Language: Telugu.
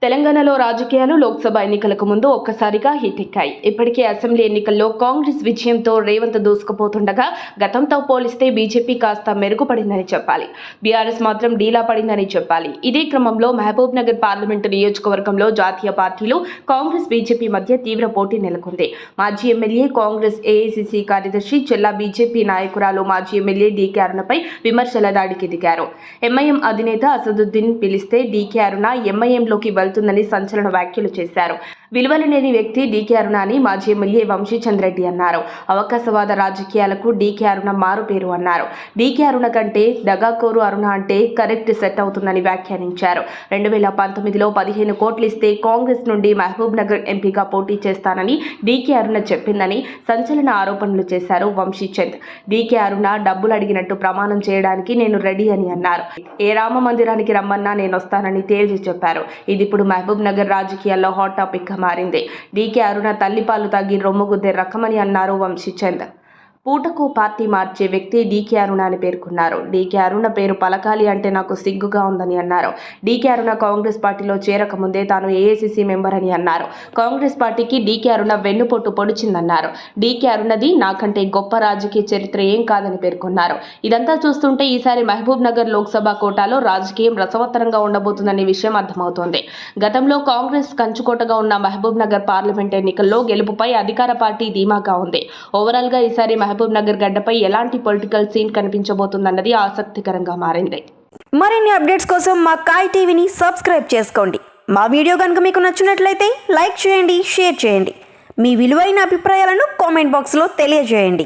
తెలంగాణలో రాజకీయాలు లోక్సభ ఎన్నికలకు ముందు ఒక్కసారిగా హిట్ ఎక్కాయి. ఇప్పటికే అసెంబ్లీ ఎన్నికల్లో కాంగ్రెస్ విజయంతో రేవంత్ దూసుకుపోతుండగా గతంతో పోలిస్తే బీజేపీ కాస్త మెరుగుపడిందని చెప్పాలి. బీఆర్ఎస్ మాత్రం డీలా పడిందని చెప్పాలి. ఇదే క్రమంలో మహబూబ్ నగర్ పార్లమెంటు నియోజకవర్గంలో జాతీయ పార్టీలు కాంగ్రెస్ బీజేపీ మధ్య తీవ్ర పోటీ నెలకొంది. మాజీ ఎమ్మెల్యే కాంగ్రెస్ ఏఐసీసీ కార్యదర్శి చెల్లా బీజేపీ నాయకురాలు మాజీ ఎమ్మెల్యే డీకే అరుణపై విమర్శల దాడికి దిగారు. ఎంఐఎం అధినేత అసదుద్దీన్ పిలిస్తే డీకే అరుణ ఎంఐఎంలోకి వెళ్తుందని సంచలన వ్యాఖ్యలు చేశారు. విలువలు లేని వ్యక్తి డీకే అరుణ అని మాజీ ఎమ్మెల్యే వంశీచంద్రెడ్డి అన్నారు. అవకాశవాద రాజకీయాలకు డీకే అరుణ మారు పేరు అన్నారు. డీకే అరుణ కంటే దగాకోరు అరుణ అంటే కరెక్ట్ సెట్ అవుతుందని వ్యాఖ్యానించారు. 2019లో 15 కోట్లు ఇస్తే కాంగ్రెస్ నుండి మహబూబ్ నగర్ ఎంపీగా పోటీ చేస్తానని డీకే అరుణ చెప్పిందని సంచలన ఆరోపణలు చేశారు వంశీచంద్. డీకే అరుణ డబ్బులు అడిగినట్టు ప్రమాణం చేయడానికి నేను రెడీ అని అన్నారు. ఏ రామ మందిరానికి రమ్మన్నా నేను వస్తానని తేల్చి చెప్పారు. ఇది ఇప్పుడు మహబూబ్ నగర్ రాజకీయాల్లో హాట్ టాపిక్ మారింది. డీకే అరుణ తల్లిపాలు తాగి రొమ్ముగుద్దే రకమని అన్నారు వంశీచంద్. పూటకు పార్టీ మార్చే వ్యక్తి డీకే అరుణ అని పేర్కొన్నారు. డీకే అరుణ పేరు పలకాలి అంటే నాకు సిగ్గుగా ఉందని అన్నారు. డీకే అరుణ కాంగ్రెస్ పార్టీలో చేరకముందే తాను ఏఐసీసీ మెంబర్ అని అన్నారు. కాంగ్రెస్ పార్టీకి డీకే అరుణ వెన్నుపోటు పొడిచిందన్నారు. డీకే అరుణది నాకంటే గొప్ప రాజకీయ చరిత్ర ఏం కాదని పేర్కొన్నారు. ఇదంతా చూస్తుంటే ఈసారి మహబూబ్ నగర్ లోక్సభ కోటాలో రాజకీయం రసవత్తరంగా ఉండబోతుందనే విషయం అర్థమవుతోంది. గతంలో కాంగ్రెస్ కంచుకోటగా ఉన్న మహబూబ్ నగర్ పార్లమెంట్ ఎన్నికల్లో గెలుపుపై అధికార పార్టీ ధీమాగా ఉంది. ఓవరాల్ గా ఈసారి మహబూబ్ నగర్ గడ్డపై ఎలాంటి పొలిటికల్ సీన్ కనిపించబోతుందన్నది ఆసక్తికరంగా మారింది. మరిన్ని అప్డేట్స్ కోసం మా కాయ్ టీవీని సబ్స్క్రైబ్ చేసుకోండి. మా వీడియో కనుక మీకు నచ్చినట్లయితే లైక్ చేయండి, షేర్ చేయండి. మీ విలువైన అభిప్రాయాలను కామెంట్ బాక్స్లో తెలియజేయండి.